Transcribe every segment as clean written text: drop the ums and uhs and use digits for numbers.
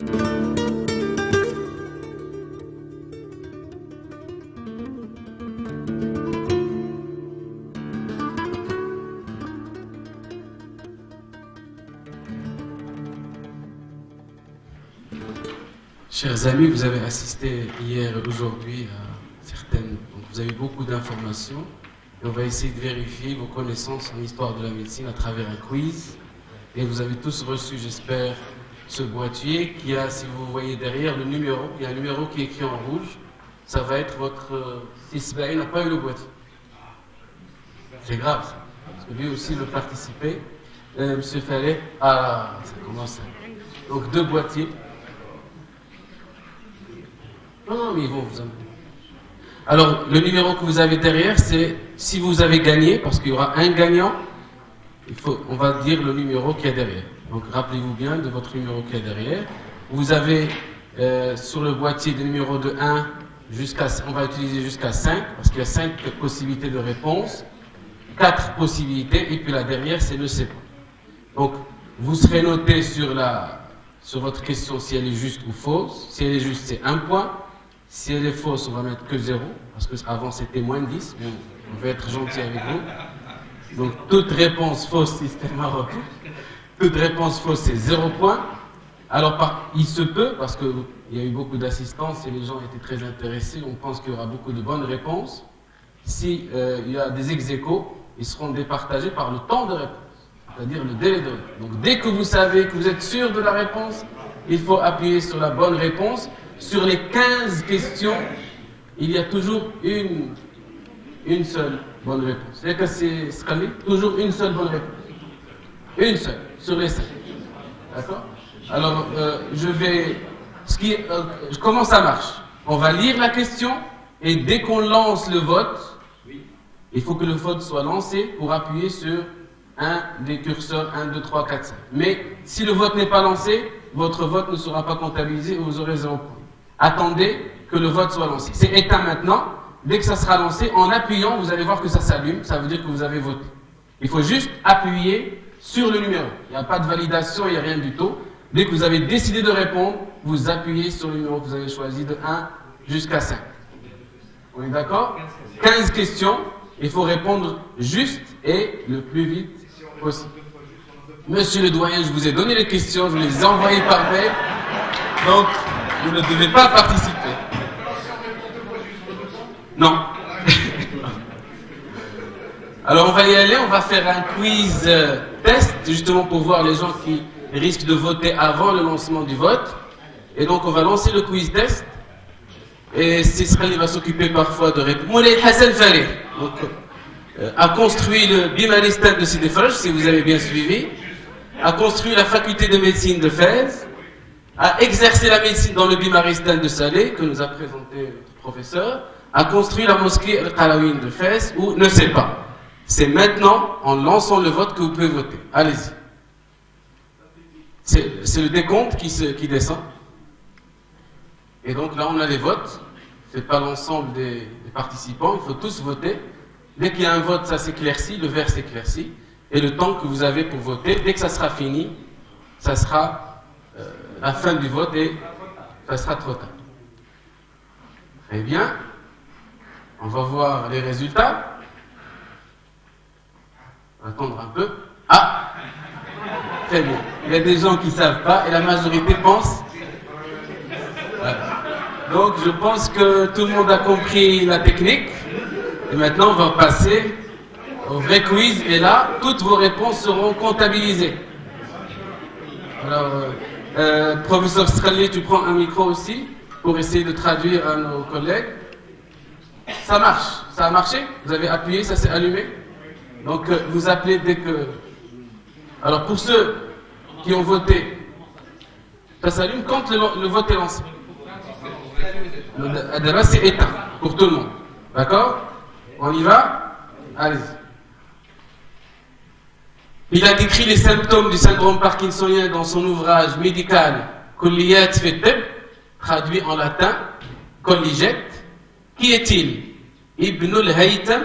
Chers amis, vous avez assisté hier et aujourd'hui à certaines... Donc vous avez eu beaucoup d'informations et on va essayer de vérifier vos connaissances en histoire de la médecine à travers un quiz. Et vous avez tous reçu, j'espère, ce boîtier qui a, si vous voyez derrière, le numéro. Il y a un numéro qui est écrit en rouge. Ça va être votre... Il n'a pas eu le boîtier. C'est grave ça. Parce que lui aussi veut participer. Monsieur Fallet, ça commence. Donc 2 boîtiers. Non, mais ils vont vous amener. Alors, le numéro que vous avez derrière, c'est si vous avez gagné, parce qu'il y aura un gagnant, on va dire le numéro qui est derrière. Donc, rappelez-vous bien de votre numéro qui est derrière. Vous avez sur le boîtier des numéros de 1 jusqu'à... On va utiliser jusqu'à 5, parce qu'il y a 5 possibilités de réponse, 4 possibilités, et puis la dernière, c'est ne sais pas. Donc, vous serez noté sur votre question si elle est juste ou fausse. Si elle est juste, c'est 1 point. Si elle est fausse, on va mettre que 0, parce qu'avant c'était moins 10, mais on va être gentil avec vous. Donc toute réponse fausse, système marocain, toute réponse fausse, c'est 0 point. Alors il se peut, parce qu'il y a eu beaucoup d'assistance et les gens étaient très intéressés, on pense qu'il y aura beaucoup de bonnes réponses. Si il y a des ex-aequo, ils seront départagés par le temps de réponse, c'est-à-dire le délai de réponse. Donc dès que vous savez que vous êtes sûr de la réponse, il faut appuyer sur la bonne réponse. Sur les 15 questions, il y a toujours une seule bonne réponse. C'est que c'est toujours une seule bonne réponse. Une seule, sur les 5. D'accord? Alors, comment ça marche? On va lire la question et dès qu'on lance le vote, il faut que le vote soit lancé pour appuyer sur un des curseurs 1, 2, 3, 4, 5. Mais si le vote n'est pas lancé, votre vote ne sera pas comptabilisé et vous aurez 0 point. Attendez que le vote soit lancé. C'est éteint maintenant. Dès que ça sera lancé, en appuyant, vous allez voir que ça s'allume. Ça veut dire que vous avez voté. Il faut juste appuyer sur le numéro. Il n'y a pas de validation, il n'y a rien du tout. Dès que vous avez décidé de répondre, vous appuyez sur le numéro que vous avez choisi de 1 jusqu'à 5. On est d'accord? 15 questions. Il faut répondre juste et le plus vite possible. Monsieur le doyen, je vous ai donné les questions, je vous les ai envoyées par mail. Donc, vous ne devez pas participer. Non. Alors, on va y aller, on va faire un quiz test, justement pour voir les gens qui risquent de voter avant le lancement du vote. Et donc, on va lancer le quiz test. Et Sisrali va s'occuper parfois de répondre. Moulay Hassan Faleh a construit le Bimaristan de Sidi Fraj, si vous avez bien suivi, a construit la faculté de médecine de Fès, a exercé la médecine dans le Bimaristan de Salé, que nous a présenté notre professeur, a construit la mosquée Al-Qalawin de Fès, ou ne sait pas. C'est maintenant, en lançant le vote, que vous pouvez voter. Allez-y. C'est le décompte qui descend. Et donc là, on a les votes. Ce n'est pas l'ensemble des participants, il faut tous voter. Dès qu'il y a un vote, ça s'éclaircit, le vert s'éclaircit. Et le temps que vous avez pour voter, dès que ça sera fini, ça sera la fin du vote et ça sera trop tard. Très bien. On va voir les résultats. On va attendre un peu. Ah! Très bien. Il y a des gens qui ne savent pas et la majorité pense. Voilà. Donc je pense que tout le monde a compris la technique. Et maintenant on va passer au vrai quiz. Et là, toutes vos réponses seront comptabilisées. Alors, professeur Srali, tu prends un micro aussi pour essayer de traduire à nos collègues. Ça marche. Ça a marché? Vous avez appuyé, ça s'est allumé? Donc vous appelez dès que... Alors pour ceux qui ont voté, ça s'allume quand le vote est lancé. D'abord c'est éteint pour tout le monde. D'accord? On y va? Allez-y. Il a décrit les symptômes du syndrome parkinsonien dans son ouvrage médical Kulliyat fi Tibb, traduit en latin, Colliget. Qui est-il? Ibn al-Haytham,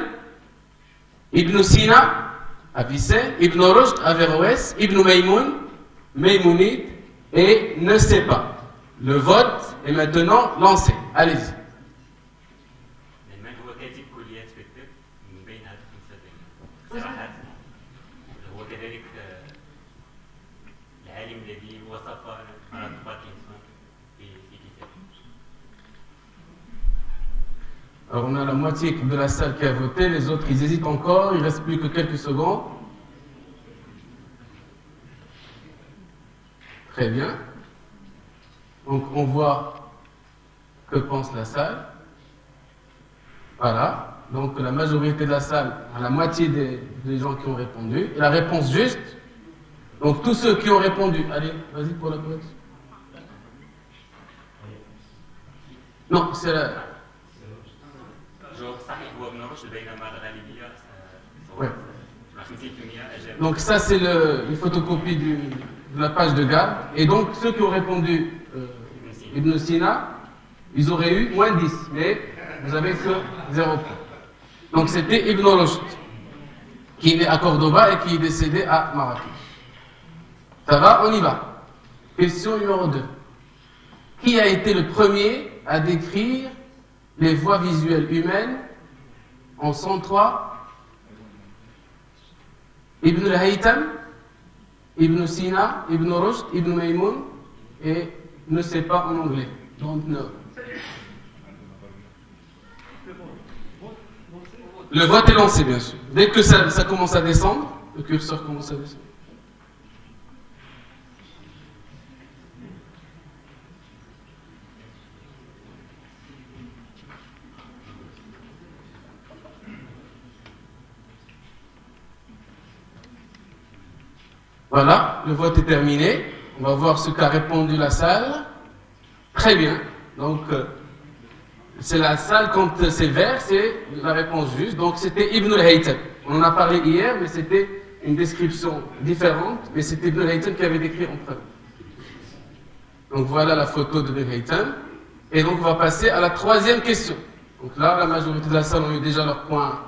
Ibn Sina, Avicenne, Ibn Rushd, Averroès, Ibn Maymoun, Maymounide, et ne sait pas. Le vote est maintenant lancé. Allez-y. Alors on a la moitié de la salle qui a voté, les autres ils hésitent encore, il ne reste plus que quelques secondes. Très bien. Donc on voit que pense la salle. Voilà. Donc la majorité de la salle, la moitié des gens qui ont répondu. Et la réponse juste, donc tous ceux qui ont répondu, allez, vas-y pour la correction. Non, c'est la... Ouais. Donc ça c'est une photocopie de la page de garde. Et donc ceux qui ont répondu Ibn Sina, ils auraient eu moins 10, mais vous avez que 0 points. Donc c'était Ibn Rushd, qui est né à Cordoba et qui est décédé à Marrakech. Ça va, on y va. Question numéro 2. Qui a été le premier à décrire les voies visuelles humaines en 103? Ibn al-Haytham, Ibn Sina, Ibn Rushd, Ibn Maymoun et ne sais pas en anglais. Don't know. Le vote est lancé, bien sûr. Dès que ça commence à descendre, le curseur commence à descendre. Voilà, le vote est terminé. On va voir ce qu'a répondu la salle. Très bien. Donc, c'est la salle, quand c'est vert, c'est la réponse juste. Donc, c'était Ibn al-Haytham. On en a parlé hier, mais c'était une description différente. Mais c'était Ibn al-Haytham qui avait décrit en premier. Donc, voilà la photo de Ibn al-Haytham. Et donc, on va passer à la troisième question. Donc là, la majorité de la salle ont eu déjà leur point.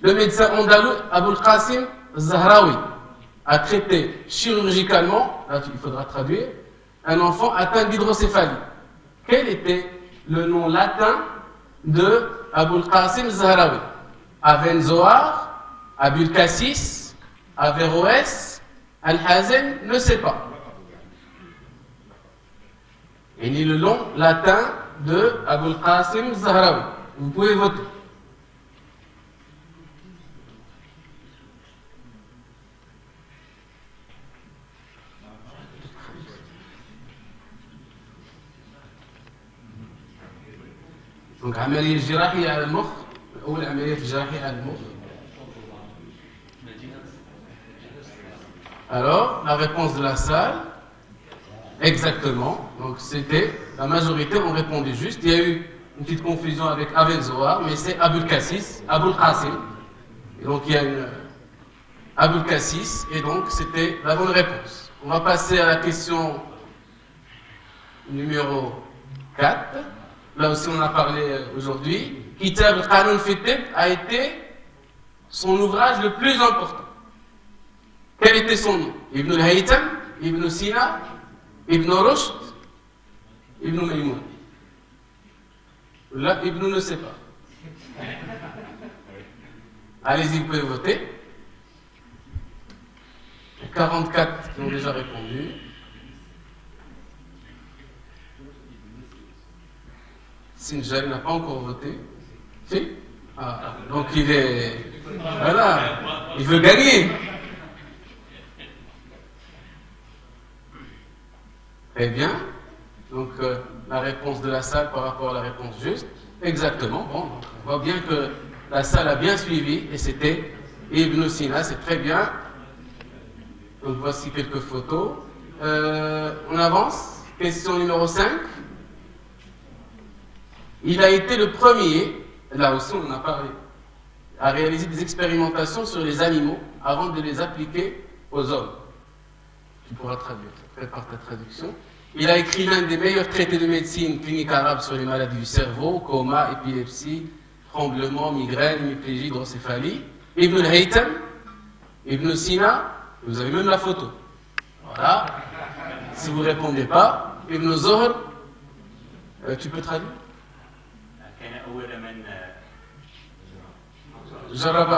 Le médecin andalou, Abul Qasim Zahraoui, a traité chirurgicalement, là il faudra traduire, un enfant atteint d'hydrocéphalie. Quel était le nom latin de Abul Qasim Zahraoui? Avenzoar, Abul Cassis, Averroès, Al-Hazen, ne sait pas. Et ni le nom latin de Abul Qasim Zahraoui. Vous pouvez voter. Donc, عملية جراحية على المخ. أول عملية جراحية على المخ. Alors, la réponse de la salle, exactement. Donc, c'était, la majorité ont répondu juste. Il y a eu une petite confusion avec Avenzoar, mais c'est Abul Cassis, Abul Qasim. Et donc, il y a une Abul Cassis, et donc, c'était la bonne réponse. On va passer à la question numéro 4. Là aussi, on en a parlé aujourd'hui. Kitab al-Qanun fi Tibb a été son ouvrage le plus important. Quel était son nom? Ibn al-Haytham, Ibn Sina, Ibn Rushd, Ibn Maymoun. Là, Ibn ne sait pas. Allez-y, vous pouvez voter. 44 qui ont déjà répondu. Sinjal n'a pas encore voté. Si? Ah, donc il est... Voilà, il veut gagner. Très bien. Donc la réponse de la salle par rapport à la réponse juste. Exactement. Bon, on voit bien que la salle a bien suivi et c'était Ibn Sina, c'est très bien. Donc voici quelques photos. On avance. Question numéro 5. Il a été le premier, là aussi on en a parlé, à réaliser des expérimentations sur les animaux avant de les appliquer aux hommes. Tu pourras traduire, prépare ta traduction. Il a écrit l'un des meilleurs traités de médecine clinique arabe sur les maladies du cerveau, coma, épilepsie, tremblement, migraine, hémiplégie, hydrocéphalie. Ibn al-Haytham, Ibn Sina, vous avez même la photo. Voilà. Si vous ne répondez pas, Ibn Zuhr, Tu peux traduire? جرب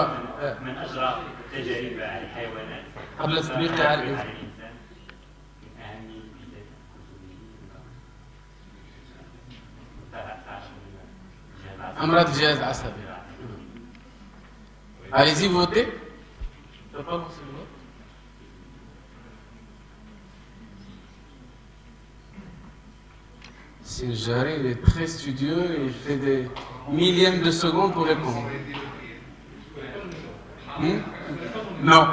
من أجرى تجارب على الحيوانات قبل تطبيقها على الإنسان. أمراض الجهاز العصبي. Allez-y, votez. Tu n'as pas lancé le vote? Sinjari, il est très studieux et il fait des millièmes de seconde pour répondre. Non.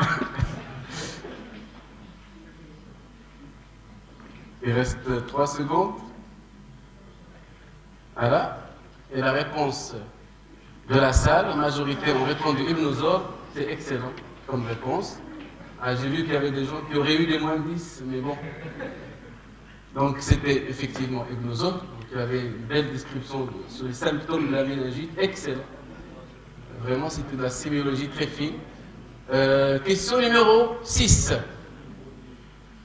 Il reste 3 secondes. Voilà. Et la réponse de la salle, la majorité ont répondu Ibn Zor. C'est excellent comme réponse. Ah, j'ai vu qu'il y avait des gens qui auraient eu des moins de 10, mais bon. Donc c'était effectivement Ibn Zor. Donc il avait une belle description sur les symptômes de la méningite. Excellent. Vraiment, c'était de la sémiologie très fine. Question numéro 6.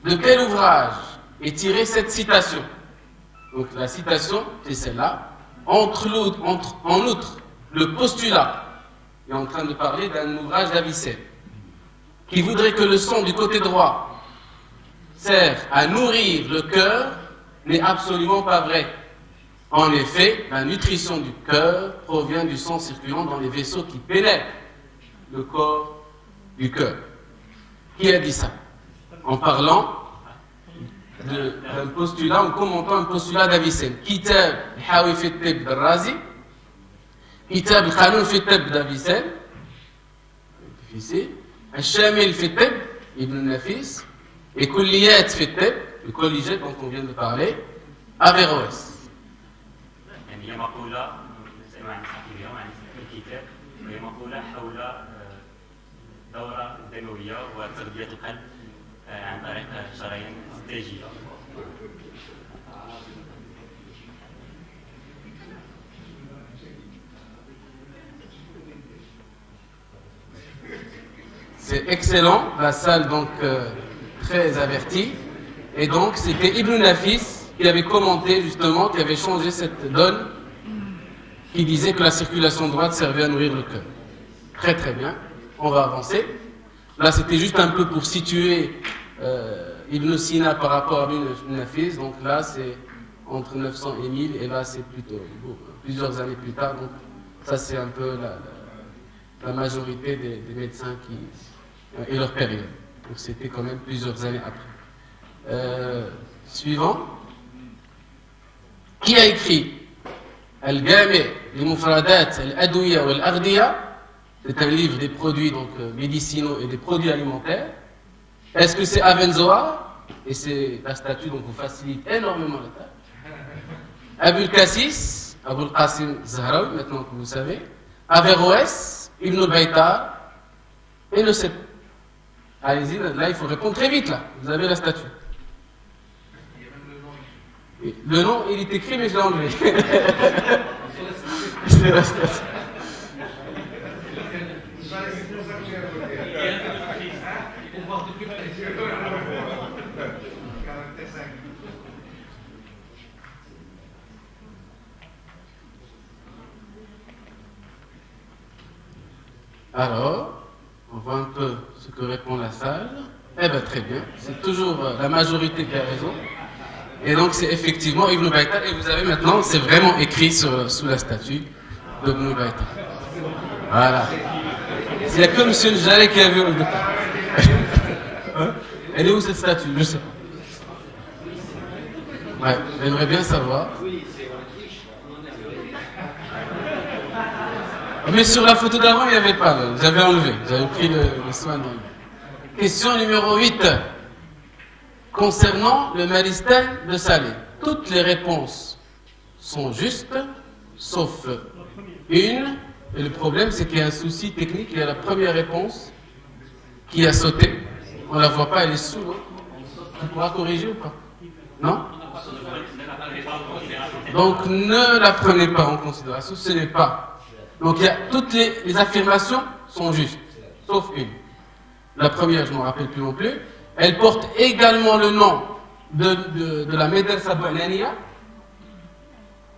De quel ouvrage est tirée cette citation? Donc la citation, c'est celle-là. En outre, le postulat est en train de parler d'un ouvrage d'Avicenne qui voudrait que le sang du côté droit sert à nourrir le cœur n'est absolument pas vrai. En effet, la nutrition du cœur provient du sang circulant dans les vaisseaux qui pénètrent le corps du cœur. Qui a dit ça? En parlant d'un postulat, en commentant un postulat d'Avicenne. Kitab al-Hawi fi al-Tibb d'Al-Razi, Kitab al-Qanun fi al-Tibb d'Avicenne, difficile, Al-Shamil fi al-Tibb, Ibn Nafis, et Kulliyat fi al-Tibb, le colligé dont on vient de parler, Averroès. هي مقولة نسأل عن صاحبها وعن الكتاب، وهي مقولة حول الدورة الدموية وتغذية القلب عن طريق شرايين التاجية. C'est excellent, la salle donc très avertie. Et donc c'était Ibn Nafis qui avait commenté justement, qui avait changé cette donne, qui disait que la circulation droite servait à nourrir le cœur. Très très bien, on va avancer. Là c'était juste un peu pour situer Ibn Sina par rapport à Ibn Nafis, donc là c'est entre 900 et 1000, et là c'est plutôt plusieurs années plus tard, donc ça c'est un peu la majorité des médecins et leur période. Donc c'était quand même plusieurs années après. Suivant. Qui a écrit Al-Jami' al-Mufradat al-Adwiya wal-Aghdiya? C'est un livre des produits donc, médicinaux et des produits alimentaires. Est-ce que c'est Avenzoar? Et c'est la statue donc vous facilite énormément la tâche. Abul Kassis, Abul Qasim Zahraoui, maintenant que vous savez. Averroès, Ibn Baytar, et le 7. Allez-y, là il faut répondre très vite là. Vous avez la statue. Le nom, il est écrit, mais je l'ai enlevé. C'est la statue. Alors, on voit un peu ce que répond la salle. Eh bien, très bien. C'est toujours la majorité qui a raison. Et donc, c'est effectivement Ibn Baytar. Et vous avez maintenant, c'est vraiment écrit sous la statue d'Ibn Baytar. Voilà. Il n'y a que M. Jalais qui a vu. Elle est où cette statue? Je sais pas. Ouais, j'aimerais bien savoir. Mais sur la photo d'avant, il n'y avait pas. J'avais enlevé. J'avais pris le soin d'enlever. Question numéro 8. Concernant le Maristan de Salé, toutes les réponses sont justes, sauf une. Et le problème, c'est qu'il y a un souci technique. Il y a la première réponse qui a sauté. On ne la voit pas, elle est sous. Tu pourras corriger ou pas? Non? Donc ne la prenez pas en considération, ce n'est pas. Donc toutes les affirmations sont justes, sauf une. La première, je ne me rappelle plus non plus. Elle porte également le nom de la Médersa Banania.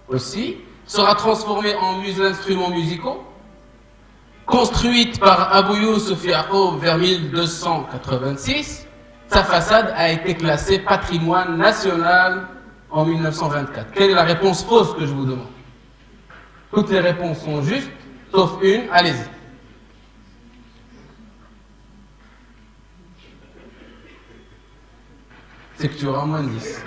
aussi, sera transformée en musée d'instruments musicaux, construite par Abou Youssouf Yacoub vers 1286. Sa façade a été classée patrimoine national en 1924. Quelle est la réponse fausse que je vous demande? Toutes les réponses sont justes, sauf une, allez-y. C'est que tu auras moins de 10.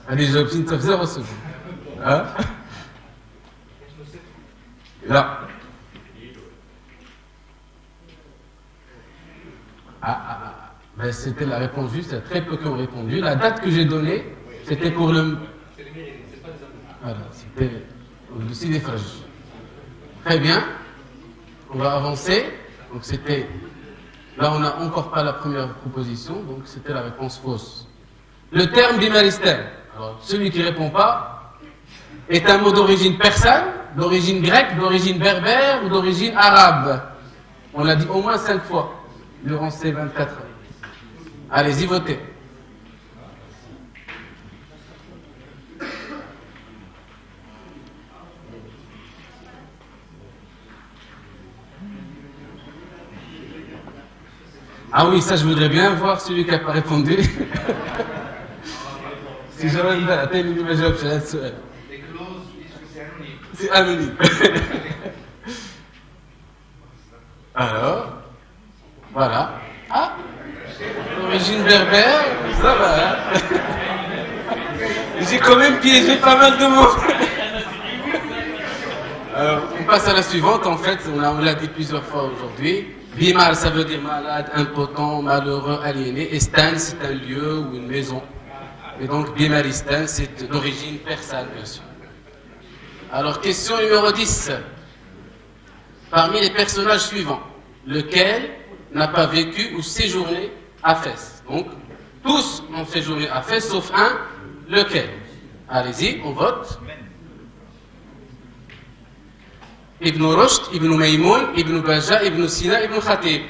Allez, j'obtiens 0 secondes. Hein? Là. Ben, c'était la réponse juste, il y a très peu qui ont répondu. La date que j'ai donnée, c'était pour le... Voilà, c'était le Sidi Fraj. Très bien, on va avancer. Donc c'était... Là, on n'a encore pas la première proposition, donc c'était la réponse fausse. Le terme bimaristem, alors celui qui ne répond pas, est un mot d'origine persane, d'origine grecque, d'origine berbère ou d'origine arabe. On l'a dit au moins 5 fois durant ces 24 heures. Allez-y, votez. Ah oui, ça je voudrais bien voir celui qui n'a pas répondu. Si j'aurais une date, une image, c'est anonyme. Alors, voilà. Ah, origine berbère, ça va. Hein. J'ai quand même piégé pas mal de mots. Alors, on passe à la suivante. En fait, on l'a dit plusieurs fois aujourd'hui. Bimar, ça veut dire malade, impotent, malheureux, aliéné. Et Stan, c'est un lieu ou une maison. Et donc, Bimaristan, c'est d'origine persane, bien sûr. Alors, question numéro 10. Parmi les personnages suivants, lequel n'a pas vécu ou séjourné à Fès? Donc, tous ont séjourné à Fès, sauf un. Lequel? Allez-y, on vote. Ibn Rushd, Ibn Maymoun, Ibn Baja, Ibn Sina, Ibn Khatib.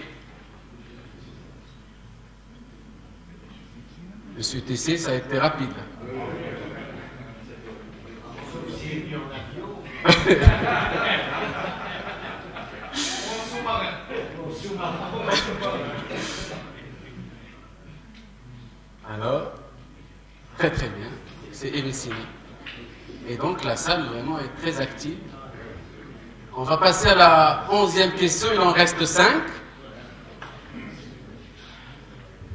Monsieur TC, ça a été rapide. Alors, très très bien, c'est Ibn Sina. Et donc la salle vraiment est très active. On va passer à la 11e question, il en reste 5.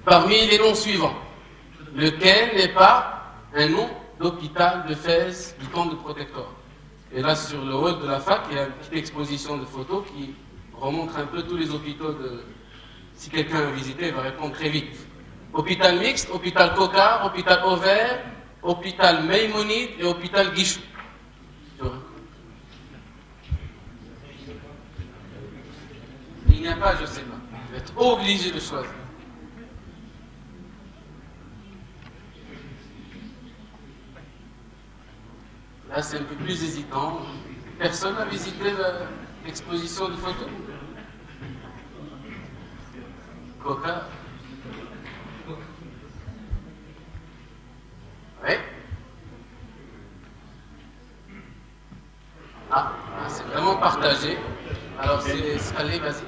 Parmi les noms suivants, lequel n'est pas un nom d'hôpital de Fès du camp de Protector? Et là, sur le hall de la fac, il y a une petite exposition de photos qui remontre un peu tous les hôpitaux de... Si quelqu'un a visité, il va répondre très vite. Hôpital mixte, hôpital Kokar, hôpital Auvert, hôpital Maïmonide et hôpital Guichou. Il n'y a pas, je ne sais pas. Vous êtes obligé de choisir. Là, c'est un peu plus hésitant. Personne n'a visité l'exposition de photos? Coca? Oui? Ah, c'est vraiment partagé. Alors, c'est... Allez, vas-y.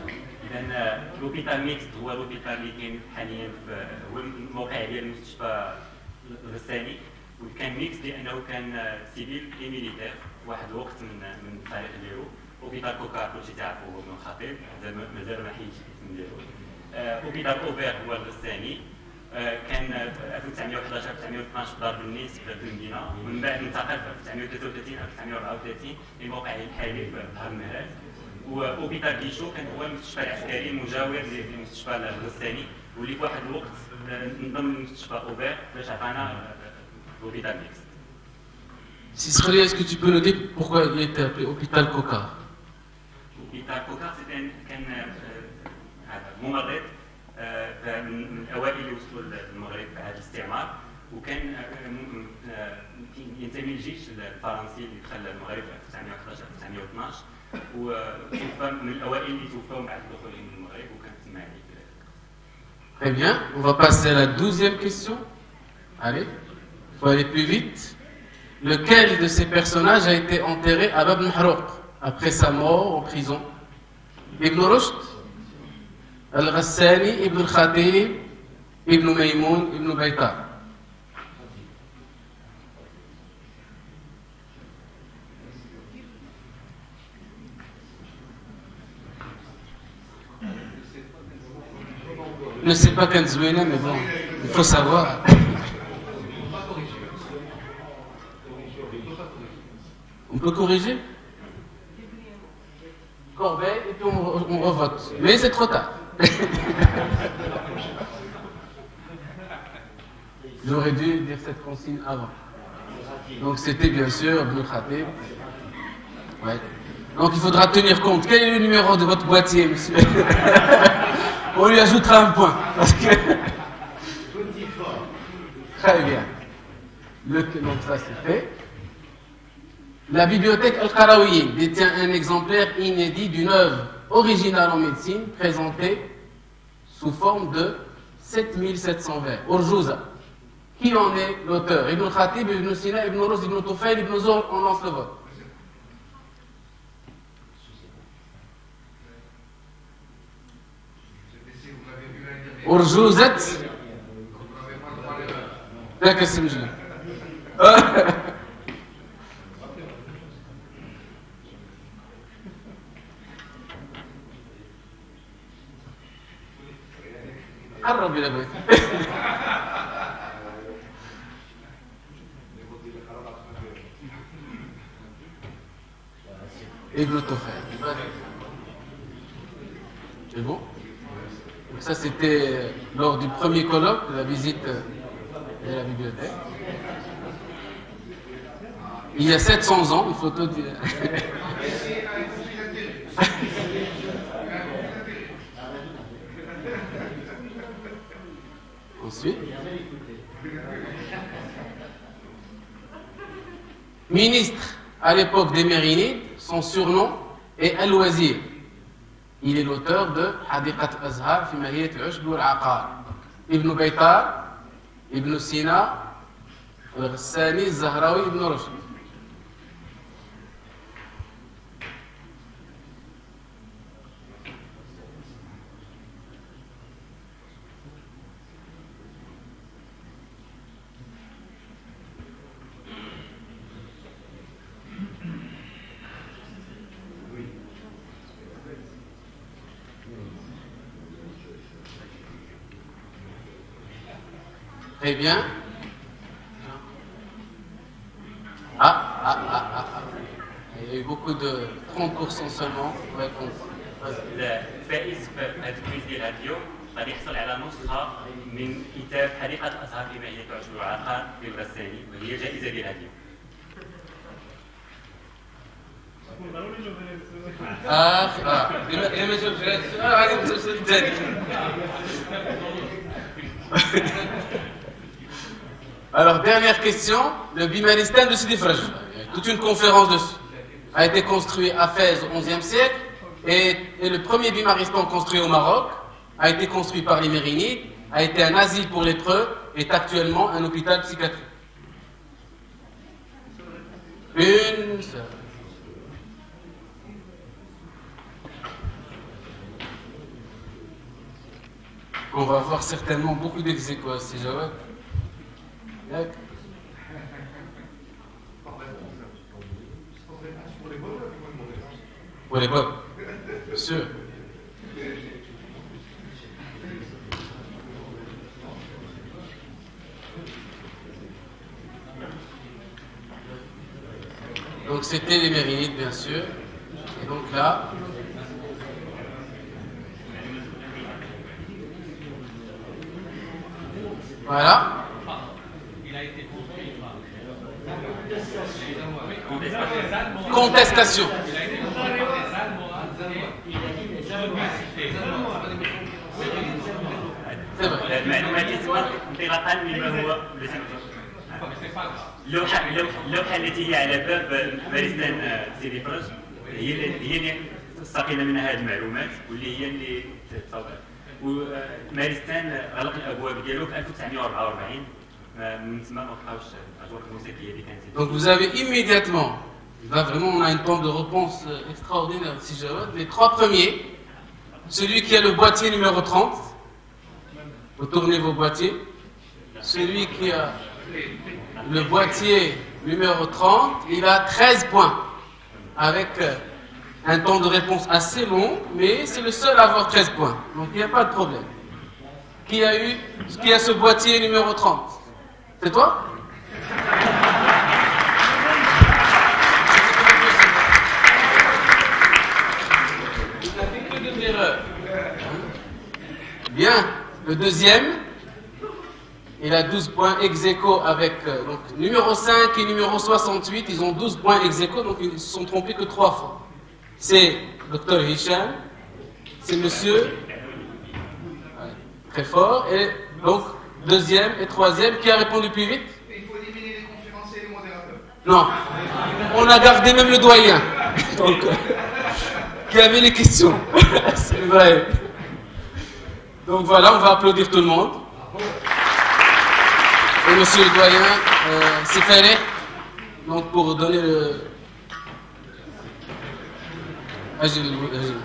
إذا لوبيتال ميكست هو لوبيتال اللي كاين حاليا هو الموقع ديال المستشفى الغساني، وكان ميكست لانه كان سيفيل اي ميليتير في واحد الوقت من التاريخ ديالو. لوبيتال كوكار كلشي تعرفوا هو ابن الخطيب، مازال ما حيدش الاسم ديالو. لوبيتال اوفير هو الغساني، كان 1911 1912 في دار النيس في المدينه، ومن بعد انتقل في 1933 1934 للموقعه الحالي في ظهر المهراج. وأوبيتال غيشو كان هو المستشفى العسكري المجاور للمستشفى الغساني، واللي في واحد الوقت انضم للمستشفى اوبير باش عطانا l'hôpital mixte. Siskhali, est-ce que tu peux nous dire pourquoi il a été appelé hôpital Kokar? Hôpital Kokar كان ممرض من الاوائل اللي وصلوا للمغرب في عهد الاستعمار، وكان ينتمي للجيش الفرنسي اللي دخل المغرب في 1911 1912. وتوفى من الاوائل اللي توفاو بعد دخولهم من المغرب وكانت تسمع عليك. Très bien, on va passer à la 12e question. Allez, il faut aller plus vite. Lequel de ces personnages a été enterré à Bab Mahrouq après sa mort en prison? Ibn Rushd, Al-Ghassani, Ibn Khatib, Ibn Maymoun, Ibn Baytar. Je ne sais pas Kanzouena, mais bon, il faut savoir. On peut corriger? Corbeil, et puis on revote. Mais c'est trop tard. J'aurais dû dire cette consigne avant. Donc c'était bien sûr Ibn Khatib. Ouais. Donc il faudra tenir compte. Quel est le numéro de votre boîtier, monsieur? On lui ajoutera un point. Parce que... Très bien. Donc ça c'est fait. La bibliothèque Al-Qarawiyyin détient un exemplaire inédit d'une œuvre originale en médecine présentée sous forme de 7700 vers. Urjuza. Qui en est l'auteur? Ibn Khatib, Ibn Sina, Ibn Rushd, Ibn Tufayl, Ibn Zuhr, on lance le vote. Urjuzat. ذاك السمجي. قرب إلى بيت. Ibn Tufayl. C'est bon? Ça, c'était lors du premier colloque, de la visite de la bibliothèque. Il y a 700 ans, il faut tout dire. Ensuite, ministre à l'époque des Mérinides, son surnom est Al-Wazir. Il est l'auteur de Hadiqat al-Azhar fi Mahiyat al-Ushb wal-Aqar. Ibn Baytar, Ibn Sina, Al-Ghassani, Al-Zahrawi, Ibn Rushd. Très bien. Il y a eu beaucoup de 30% seulement pour répondre. الفائز في هذا الكويز ديال هذا اليوم غادي يحصل على نسخه من كتاب حديقه الازهار في معيه العشب والعقار للغساني وهي الجائزه ديال هذا اليوم. لما جاوبش على السؤال غادي نوصل للثاني. Alors, dernière question, le Bimaristan de Sidi Fraj. Toute une conférence dessus. A été construit à Fès au XIe siècle et le premier Bimaristan construit au Maroc a été construit par les Mérinides, a été un asile pour lépreux et est actuellement un hôpital psychiatrique. Une seule. On va avoir certainement beaucoup d'ex-échos à ces Jawad. Pour les bonnes, bien sûr. Donc c'était les Mérinides, bien sûr. Et donc là... Voilà. Il a été construit par... Contestation. C'est vrai. اللوحة التي هي على باب مارستان سيدي فرج هي اللي استقينا منها هذه المعلومات واللي هي اللي مارستان غلق الابواب ديالو في 1944 من تما ما بقاوش الاجور الموسيقيه اللي كانت. Donc vous avez immédiatement, là vraiment on a un temps de réponse extraordinaire si je veux, les trois premiers, celui qui a le boîtier numéro 30, vous tournez vos boîtiers, celui qui a le boîtier numéro 30, il a 13 points, avec un temps de réponse assez long, mais c'est le seul à avoir 13 points, donc il n'y a pas de problème. Qui a ce boîtier numéro 30? C'est toi? Il n'a fait que 2 erreurs. Bien, le deuxième, il a 12 points ex aequo avec donc, numéro 5 et numéro 68, ils ont 12 points ex aequo, donc ils se sont trompés que 3 fois. C'est Dr Hicham, c'est monsieur, ouais, très fort, et donc deuxième et troisième, qui a répondu plus vite? Il faut éliminer les conférenciers et les modérateurs. Non, on a gardé même le doyen, donc, qui avait les questions, c'est vrai. Donc voilà, on va applaudir tout le monde. Et monsieur le doyen, c'est Ferré, donc pour donner le... أجل أجل